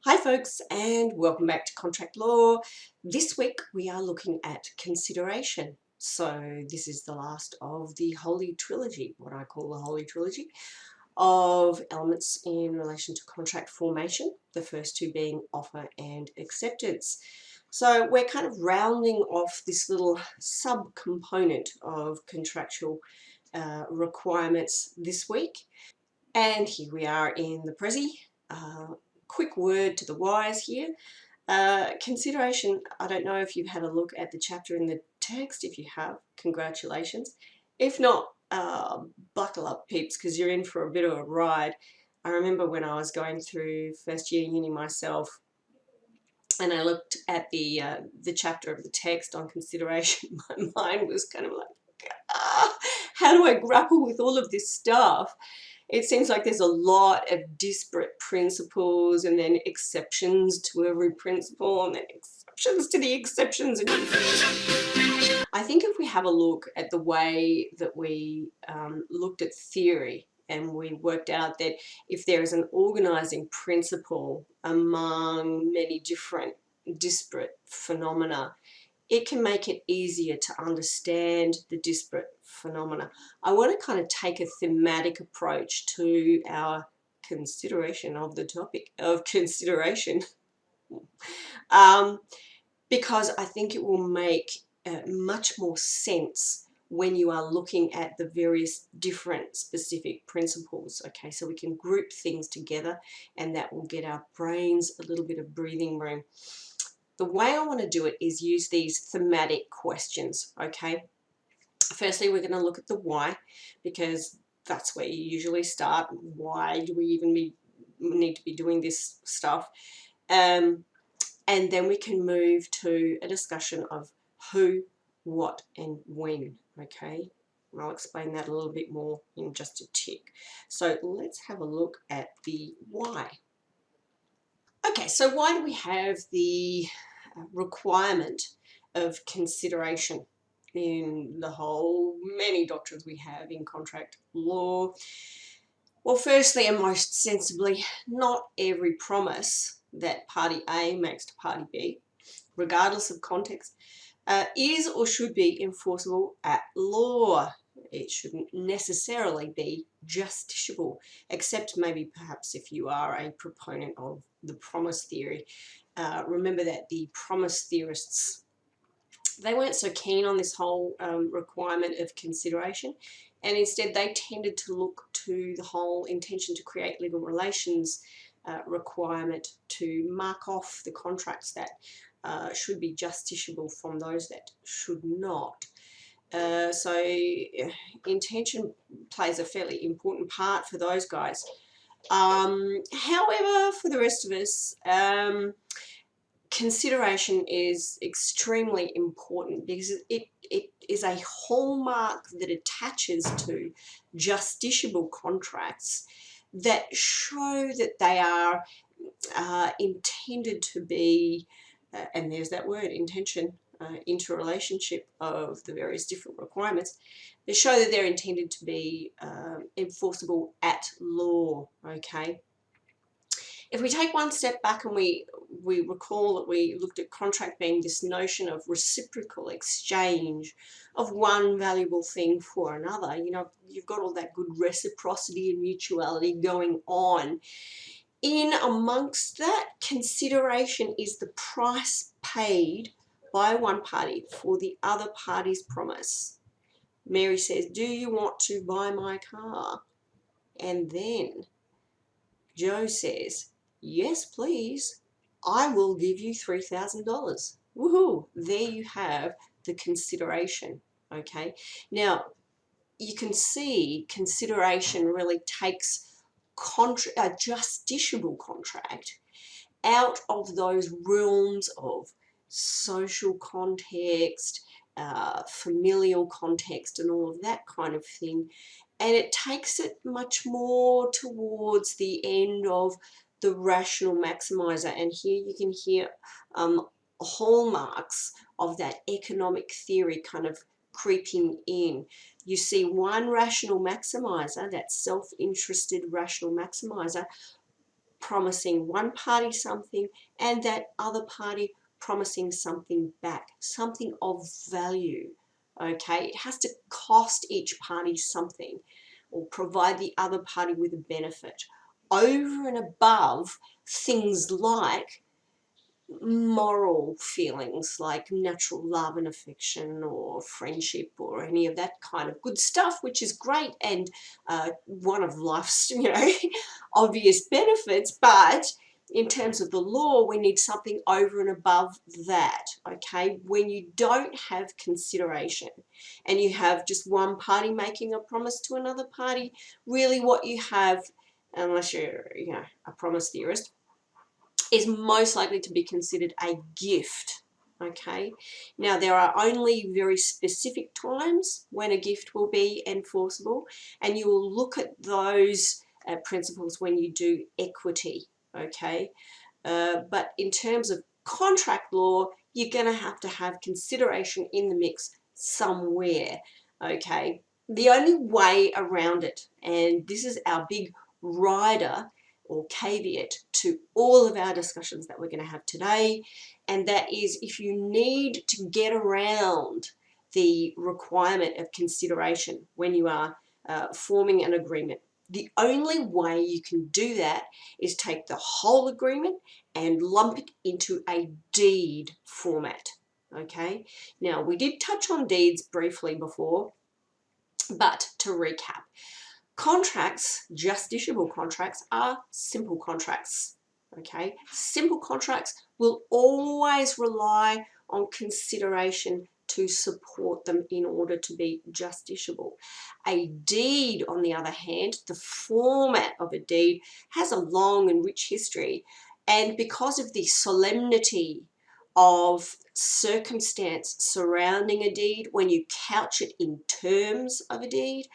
Hi folks, and welcome back to Contract Law. This week we are looking at consideration. So this is the last of the Holy Trilogy, what I call the Holy Trilogy, of elements in relation to contract formation, the first two being offer and acceptance. So we're kind of rounding off this little sub-component of contractual requirements this week. And here we are in the Prezi. Quick word to the wise here. Consideration, I don't know if you've had a look at the chapter in the text. If you have, congratulations. If not, buckle up peeps, because you're in for a bit of a ride. I remember when I was going through first year uni myself and I looked at the chapter of the text on consideration, my mind was kind of like, how do I grapple with all of this stuff? It seems like there's a lot of disparate principles and then exceptions to every principle and then exceptions to the exceptions. And I think if we have a look at the way that we looked at theory and we worked out that if there is an organizing principle among many different disparate phenomena, it can make it easier to understand the disparate phenomena. I want to kind of take a thematic approach to our consideration of the topic of consideration because I think it will make much more sense when you are looking at the various different specific principles. Okay, so we can group things together and that will get our brains a little bit of breathing room. The way I want to do it is use these thematic questions, okay? Firstly, we're going to look at the why, because that's where you usually start. Why do we even need to be doing this stuff? And then we can move to a discussion of who, what, and when, okay? And I'll explain that a little bit more in just a tick. So let's have a look at the why. Okay, so why do we have the requirement of consideration in the whole many doctrines we have in contract law? Well, firstly and most sensibly, not every promise that party A makes to party B, regardless of context, is or should be enforceable at law. It shouldn't necessarily be justiciable, except maybe perhaps if you are a proponent of the promise theory. Remember that the promise theorists, they weren't so keen on this whole requirement of consideration, and instead they tended to look to the whole intention to create legal relations requirement to mark off the contracts that should be justiciable from those that should not. So intention plays a fairly important part for those guys. However, for the rest of us, consideration is extremely important because it is a hallmark that attaches to justiciable contracts that show that they are intended to be, and there's that word, intention, interrelationship of the various different requirements. They show that they're intended to be enforceable at law, okay? If we take one step back and we recall that we looked at contract being this notion of reciprocal exchange of one valuable thing for another, you know, you've got all that good reciprocity and mutuality going on. In amongst that, consideration is the price paid by one party for the other party's promise. Mary says, "Do you want to buy my car?" And then Joe says, "Yes, please. I will give you $3,000. Woohoo! There you have the consideration. Okay. Now, you can see consideration really takes a justiciable contract out of those realms of social context, familial context, and all of that kind of thing. And it takes it much more towards the end of the rational maximizer. And here you can hear hallmarks of that economic theory kind of creeping in. You see one rational maximizer, that self-interested rational maximizer, promising one party something and that other party promising something back, something of value. Okay, it has to cost each party something or provide the other party with a benefit over and above things like moral feelings like natural love and affection or friendship or any of that kind of good stuff, which is great and one of life's obvious benefits. But in terms of the law, we need something over and above that. Okay, when you don't have consideration and you have just one party making a promise to another party, really what you have, unless you're a promise theorist, is most likely to be considered a gift. Okay, now there are only very specific times when a gift will be enforceable, and you will look at those principles when you do equity. Okay, but in terms of contract law, you're going to have consideration in the mix somewhere. Okay, the only way around it, and this is our big rider or caveat to all of our discussions that we're going to have today, and that is if you need to get around the requirement of consideration when you are forming an agreement, the only way you can do that is take the whole agreement and lump it into a deed format. Okay, now we did touch on deeds briefly before, but to recap, contracts, justiciable contracts, are simple contracts. Okay, simple contracts will always rely on consideration to support them in order to be justiciable. A deed, on the other hand, the format of a deed has a long and rich history, and because of the solemnity of circumstance surrounding a deed, when you couch it in terms of a deed,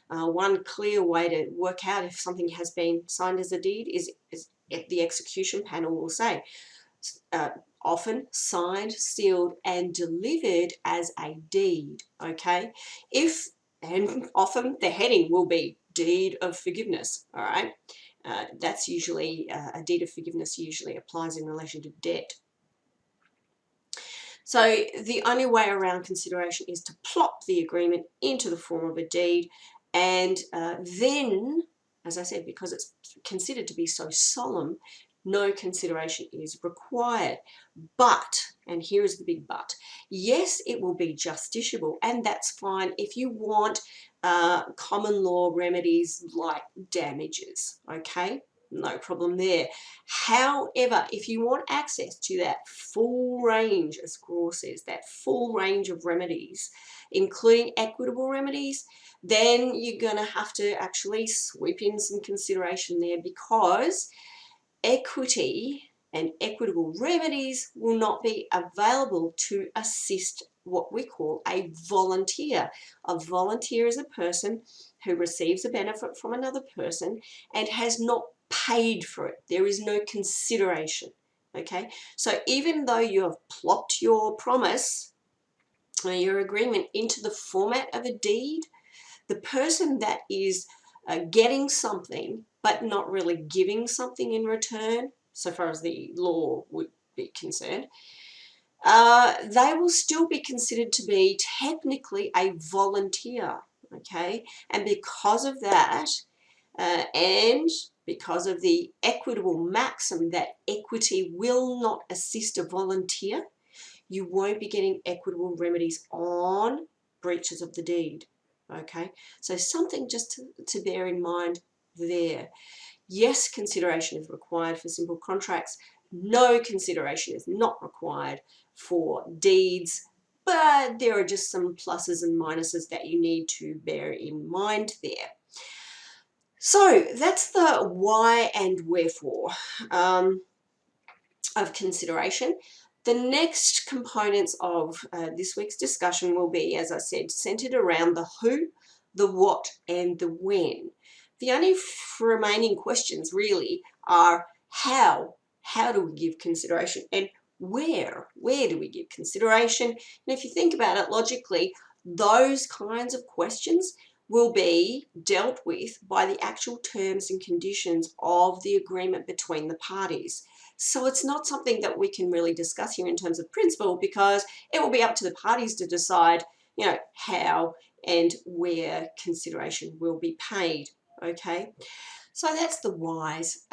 one clear way to work out if something has been signed as a deed is the execution panel will say, often signed, sealed, and delivered as a deed. Okay, and often the heading will be deed of forgiveness. All right, that's usually a deed of forgiveness usually applies in relation to debt. So the only way around consideration is to plop the agreement into the form of a deed, and then, as I said, because it's considered to be so solemn, no consideration is required. But, and here is the big but, yes, it will be justiciable, and that's fine if you want common law remedies like damages, okay? No problem there. However, if you want access to that full range, as Graw says, that full range of remedies, including equitable remedies, then you're going to have to actually sweep in some consideration there, because equity and equitable remedies will not be available to assist what we call a volunteer. A volunteer is a person who receives a benefit from another person and has not paid for it. There is no consideration. Okay, so even though you have plopped your promise or your agreement into the format of a deed, the person that is getting something but not really giving something in return, so far as the law would be concerned, they will still be considered to be technically a volunteer. Okay, and because of that, and because of the equitable maxim that equity will not assist a volunteer, you won't be getting equitable remedies on breaches of the deed. Okay, so something just to bear in mind there. Yes, consideration is required for simple contracts. No consideration is not required for deeds, but there are just some pluses and minuses that you need to bear in mind there. So that's the why and wherefore of consideration. The next components of this week's discussion will be, as I said, centered around the who, the what, and the when. The only remaining questions really are how do we give consideration, and where do we give consideration? And if you think about it logically, those kinds of questions will be dealt with by the actual terms and conditions of the agreement between the parties. So it's not something that we can really discuss here in terms of principle, because it will be up to the parties to decide, you know, how and where consideration will be paid. Okay, so that's the whys.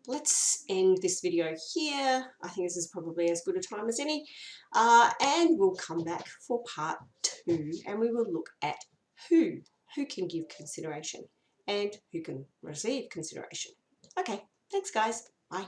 Let's end this video here. I think this is probably as good a time as any, and we'll come back for part 2, and we will look at who can give consideration and who can receive consideration. Okay, thanks guys. Bye.